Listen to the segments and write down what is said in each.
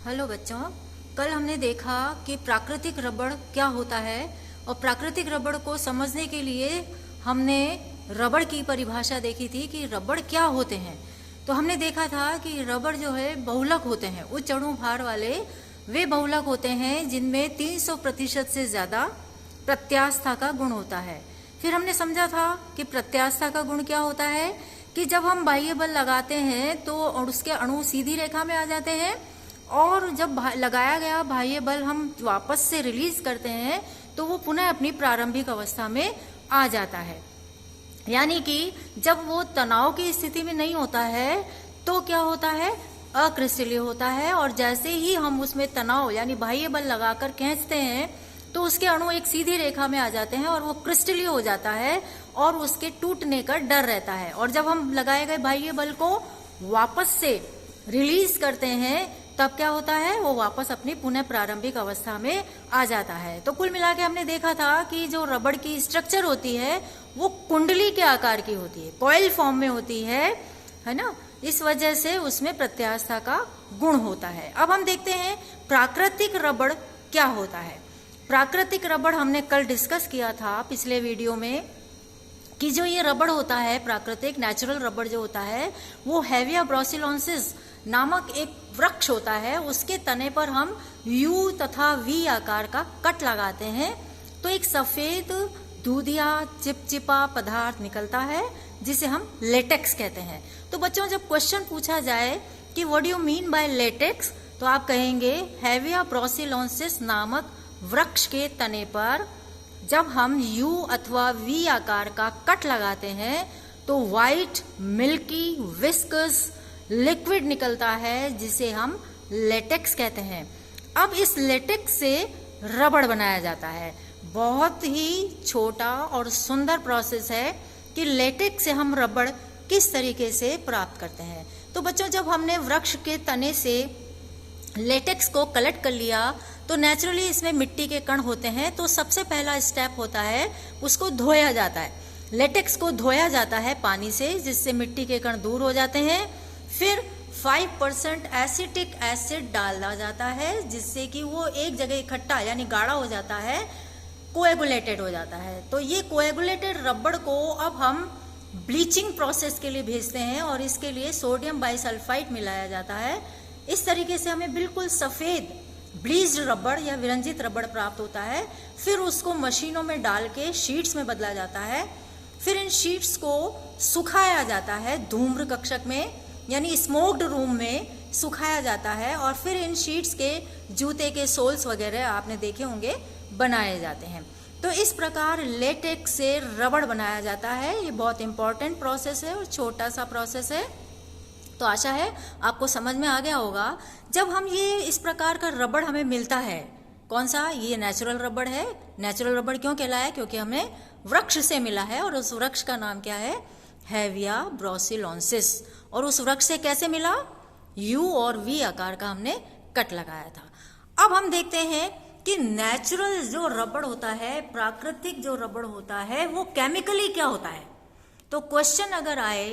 Hello बच्चों, कल हमने देखा कि प्राकृतिक रबड़ क्या होता है और प्राकृतिक रबड़ को समझने के लिए हमने रबड़ की परिभाषा देखी थी कि रबड़ क्या होते हैं। तो हमने देखा था कि रबड़ जो है बहुलक होते हैं, उच्च अणु भार वाले वे बहुलक होते हैं जिनमें 300% से ज़्यादा प्रत्यास्था का गुण होता है। फिर हमने समझा था कि प्रत्यास्था का गुण क्या होता है कि जब हम बाह्य बल लगाते हैं तो उसके अणु सीधी रेखा में आ जाते हैं और जब लगाया गया बाह्य बल हम वापस से रिलीज करते हैं तो वो पुनः अपनी प्रारंभिक अवस्था में आ जाता है। यानी कि जब वो तनाव की स्थिति में नहीं होता है तो क्या होता है, अक्रिस्टलीय होता है। और जैसे ही हम उसमें तनाव यानी बाह्य बल लगाकर खींचते हैं तो उसके अणु एक सीधी रेखा में आ जाते हैं और वो क्रिस्टलीय हो जाता है और उसके टूटने का डर रहता है। और जब हम लगाए गए बाह्य बल को वापस से रिलीज करते हैं तब क्या होता है, वो वापस अपनी पुनः प्रारंभिक अवस्था में आ जाता है। तो कुल मिला के हमने देखा था कि जो रबड़ की स्ट्रक्चर होती है वो कुंडली के आकार की होती है, कॉइल फॉर्म में होती है ना। इस वजह से उसमें प्रत्यास्था का गुण होता है। अब हम देखते हैं प्राकृतिक रबड़ क्या होता है। प्राकृतिक रबड़ हमने कल डिस्कस किया था पिछले वीडियो में कि जो ये रबड़ होता है, प्राकृतिक नेचुरल रबड़ जो होता है वो हेविया ब्रोसिलोन्सिस नामक एक वृक्ष होता है, उसके तने पर हम यू तथा वी आकार का कट लगाते हैं तो एक सफेद दूधिया चिपचिपा पदार्थ निकलता है जिसे हम लेटेक्स कहते हैं। तो बच्चों, जब क्वेश्चन पूछा जाए कि what do you mean by latex तो आप कहेंगे हेविया ब्रोसिलोन्सिस नामक वृक्ष के तने पर जब हम यू अथवा वी आकार का कट लगाते हैं तो व्हाइट मिल्की विस्कस लिक्विड निकलता है जिसे हम लेटेक्स कहते हैं। अब इस लेटेक्स से रबड़ बनाया जाता है। बहुत ही छोटा और सुंदर प्रोसेस है कि लेटेक्स से हम रबड़ किस तरीके से प्राप्त करते हैं। तो बच्चों, जब हमने वृक्ष के तने से लेटेक्स को कलेक्ट कर लिया तो नेचुरली इसमें मिट्टी के कण होते हैं, तो सबसे पहला स्टेप होता है उसको धोया जाता है। लेटेक्स को धोया जाता है पानी से जिससे मिट्टी के कण दूर हो जाते हैं। फिर 5% एसिटिक एसिड डाला जाता है जिससे कि वो एक जगह इकट्ठा यानी गाढ़ा हो जाता है, कोएगुलेटेड हो जाता है। तो ये कोएगुलेटेड रबड़ को अब हम ब्लीचिंग प्रोसेस के लिए भेजते हैं और इसके लिए सोडियम बाइसल्फाइड मिलाया जाता है। इस तरीके से हमें बिल्कुल सफ़ेद ब्लीच्ड रबड़ या विरंजित रबड़ प्राप्त होता है। फिर उसको मशीनों में डाल के शीट्स में बदला जाता है। फिर इन शीट्स को सुखाया जाता है धूम्र कक्षक में यानी स्मोक्ड रूम में सुखाया जाता है और फिर इन शीट्स के जूते के सोल्स वगैरह आपने देखे होंगे बनाए जाते हैं। तो इस प्रकार लेटेक्स से रबड़ बनाया जाता है। ये बहुत इंपॉर्टेंट प्रोसेस है और छोटा सा प्रोसेस है। तो आशा है आपको समझ में आ गया होगा। जब हम ये इस प्रकार का रबड़ हमें मिलता है, कौन सा, ये नेचुरल रबड़ है। नेचुरल रबड़ क्यों कहलाया, क्योंकि हमें वृक्ष से मिला है और उस वृक्ष का नाम क्या है, हेविया ब्रोसिलोन्सिस। और उस वृक्ष से कैसे मिला, यू और वी आकार का हमने कट लगाया था। अब हम देखते हैं कि नेचुरल जो रबड़ होता है, प्राकृतिक जो रबड़ होता है, वो केमिकली क्या होता है। तो क्वेश्चन अगर आए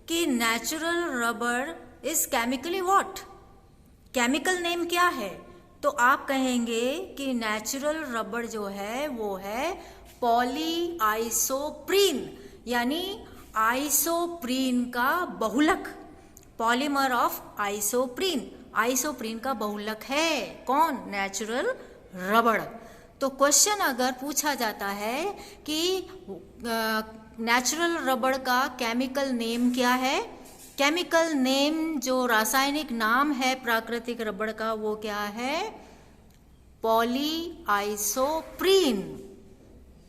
कि नेचुरल रबड़ is chemically what, chemical name क्या है, तो आप कहेंगे कि नेचुरल रबड़ जो है वो है पॉली आइसोप्रीन यानी आइसोप्रीन का बहुलक, पॉलीमर ऑफ आइसोप्रीन, आइसोप्रीन का बहुलक है कौन, नेचुरल रबड़। तो क्वेश्चन अगर पूछा जाता है कि नेचुरल रबड़ का केमिकल नेम क्या है, केमिकल नेम जो रासायनिक नाम है प्राकृतिक रबड़ का वो क्या है, पॉली आइसोप्रीन,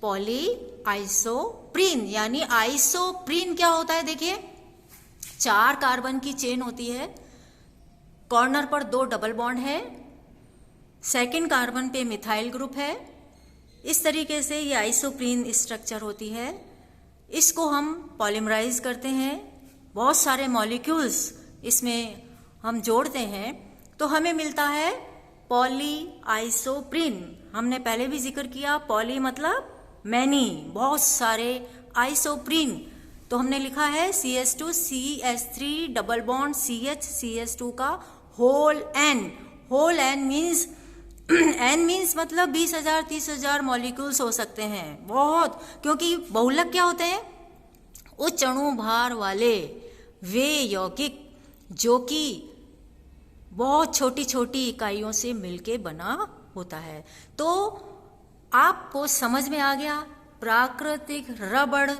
पॉली आइसोप्रीन यानी आइसोप्रीन क्या होता है, देखिए 4 कार्बन की चेन होती है, कॉर्नर पर 2 डबल बॉन्ड है, सेकंड कार्बन पे मिथाइल ग्रुप है। इस तरीके से ये आइसोप्रीन स्ट्रक्चर होती है। इसको हम पॉलीमराइज करते हैं, बहुत सारे मॉलिक्यूल्स इसमें हम जोड़ते हैं तो हमें मिलता है पॉली आइसोप्रीन। हमने पहले भी जिक्र किया, पॉली मतलब मैनी, बहुत सारे, आइसोप्रीन तो हमने लिखा है CH2 CH3 double bond CH CH2 का whole N, whole N means N means मतलब 20,000 30,000 मॉलिक्यूल्स हो सकते हैं, बहुत, क्योंकि बहुलक क्या होते हैं? उच्च अणु भार वाले वे यौगिक जो कि बहुत छोटी छोटी इकाइयों से मिलके बना होता है। तो आपको समझ में आ गया प्राकृतिक रबड़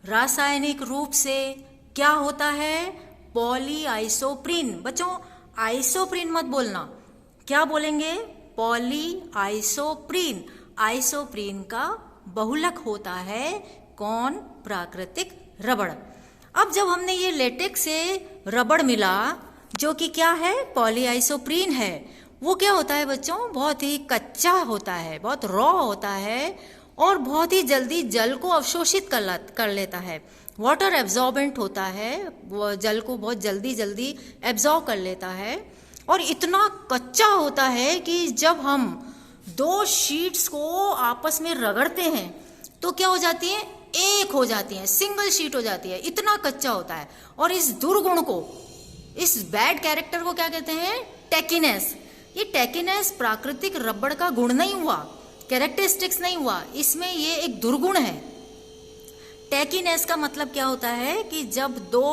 रासायनिक रूप से क्या होता है? पॉलीआइसोप्रीन। बच्चों आइसोप्रीन मत बोलना, क्या बोलेंगे? पॉलीआइसोप्रीन। आइसोप्रीन का बहुलक होता है कौन? प्राकृतिक रबड़। अब जब हमने ये लेटेक्स से रबड़ मिला जो कि क्या है? पॉलीआइसोप्रीन है। वो क्या होता है बच्चों? बहुत ही कच्चा होता है, बहुत रॉ होता है और बहुत ही जल्दी जल को अवशोषित कर लेता है। वाटर एब्जॉर्बेंट होता है, वो जल को बहुत जल्दी जल्दी एब्जॉर्ब कर लेता है और इतना कच्चा होता है कि जब हम दो शीट्स को आपस में रगड़ते हैं तो क्या हो जाती है? एक हो जाती है, सिंगल शीट हो जाती है, इतना कच्चा होता है। और इस दुर्गुण को, इस बैड कैरेक्टर को क्या कहते हैं? टैकिनेस। ये टैकिनेस प्राकृतिक रबड़ का गुण नहीं हुआ, कैरेक्टरिस्टिक्स नहीं हुआ, इसमें ये एक दुर्गुण है। टैकिनेस का मतलब क्या होता है कि जब दो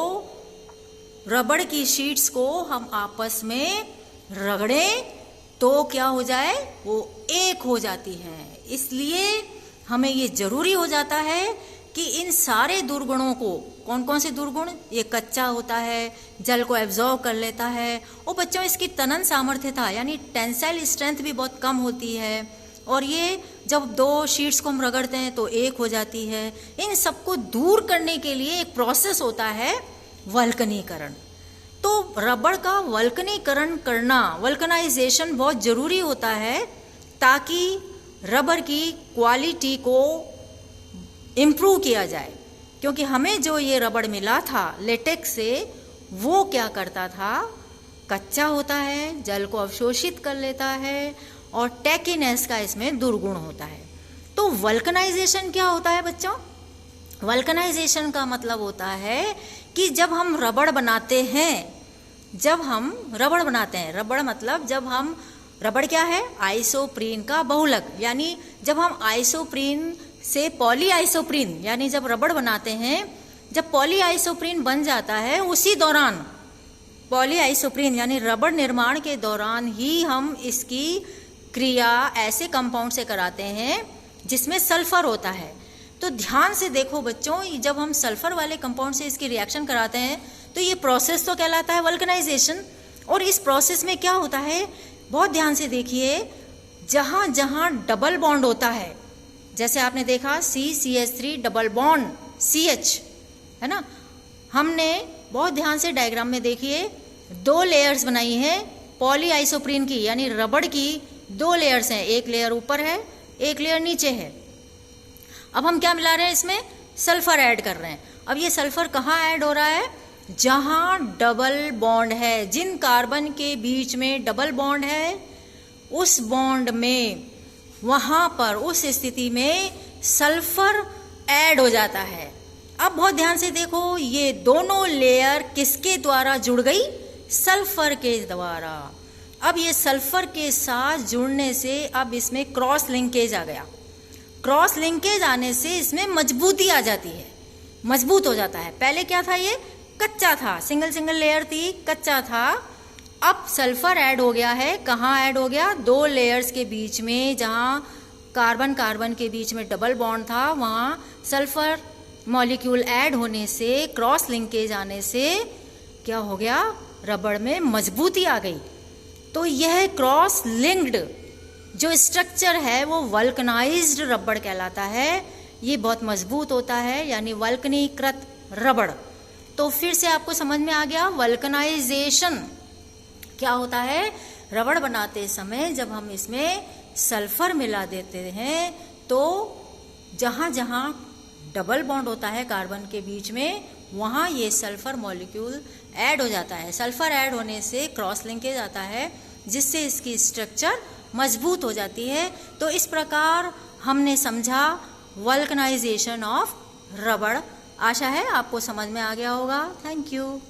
रबड़ की शीट्स को हम आपस में रगड़ें तो क्या हो जाए? वो एक हो जाती है। इसलिए हमें ये जरूरी हो जाता है कि इन सारे दुर्गुणों को, कौन कौन से दुर्गुण? ये कच्चा होता है, जल को एब्जॉर्ब कर लेता है और बच्चों इसकी तनन सामर्थ्यता यानी टेंसाइल स्ट्रेंथ भी बहुत कम होती है और ये जब दो शीट्स को हम रगड़ते हैं तो एक हो जाती है। इन सबको दूर करने के लिए एक प्रोसेस होता है वल्कनीकरण। तो रबड़ का वल्कनीकरण करना, वल्कनाइजेशन बहुत जरूरी होता है ताकि रबर की क्वालिटी को इम्प्रूव किया जाए। क्योंकि हमें जो ये रबड़ मिला था लेटेक्स से, वो क्या करता था? कच्चा होता है, जल को अवशोषित कर लेता है और टैकिनेस का इसमें दुर्गुण होता है। तो वल्कनाइजेशन क्या होता है बच्चों? वल्कनाइजेशन का मतलब होता है कि जब हम रबड़ बनाते हैं, रबड़ मतलब जब हम, रबड़ क्या है? आइसोप्रीन का बहुलक, यानी जब हम आइसोप्रीन से पॉलीआइसोप्रीन यानी जब रबड़ बनाते हैं, जब पॉलीआइसोप्रीन बन जाता है उसी दौरान, पॉलीआइसोप्रीन यानी रबड़ निर्माण के दौरान ही हम इसकी क्रिया ऐसे कंपाउंड से कराते हैं जिसमें सल्फर होता है। तो ध्यान से देखो बच्चों, जब हम सल्फर वाले कंपाउंड से इसकी रिएक्शन कराते हैं तो ये प्रोसेस तो कहलाता है वल्कनाइजेशन। और इस प्रोसेस में क्या होता है? बहुत ध्यान से देखिए, जहां जहां डबल बॉन्ड होता है, जैसे आपने देखा CCH3 डबल बॉन्ड CH, है ना? हमने बहुत ध्यान से डायग्राम में देखिए, दो लेयर्स बनाई है पॉलीआइसोप्रीन की, यानी रबड़ की दो लेयर्स हैं, एक लेयर ऊपर है, एक लेयर नीचे है। अब हम क्या मिला रहे हैं? इसमें सल्फर ऐड कर रहे हैं। अब ये सल्फर कहाँ ऐड हो रहा है? जहां डबल बॉन्ड है, जिन कार्बन के बीच में डबल बॉन्ड है, उस बॉन्ड में, वहां पर, उस स्थिति में सल्फर ऐड हो जाता है। अब बहुत ध्यान से देखो, ये दोनों लेयर किसके द्वारा जुड़ गई? सल्फर के द्वारा। अब ये सल्फर के साथ जुड़ने से अब इसमें क्रॉस लिंकेज आ गया। क्रॉस लिंकेज आने से इसमें मजबूती आ जाती है, मजबूत हो जाता है। पहले क्या था? ये कच्चा था, सिंगल सिंगल लेयर थी, कच्चा था। अब सल्फर ऐड हो गया है, कहाँ ऐड हो गया? दो लेयर्स के बीच में, जहाँ कार्बन कार्बन के बीच में डबल बॉन्ड था, वहाँ सल्फर मॉलिक्यूल ऐड होने से, क्रॉस लिंकेज आने से क्या हो गया? रबड़ में मजबूती आ गई। तो यह क्रॉस लिंक्ड जो स्ट्रक्चर है वो वल्कनाइज्ड रबड़ कहलाता है। ये बहुत मजबूत होता है, यानी वल्कनीकृत रबड़। तो फिर से आपको समझ में आ गया वल्कनाइजेशन क्या होता है। रबड़ बनाते समय जब हम इसमें सल्फर मिला देते हैं तो जहाँ जहाँ डबल बॉन्ड होता है कार्बन के बीच में, वहाँ ये सल्फर मॉलिक्यूल ऐड हो जाता है। सल्फर ऐड होने से क्रॉस लिंकेज आता है, जिससे इसकी स्ट्रक्चर मजबूत हो जाती है। तो इस प्रकार हमने समझा वल्कनाइजेशन ऑफ रबड़। आशा है आपको समझ में आ गया होगा। Thank you.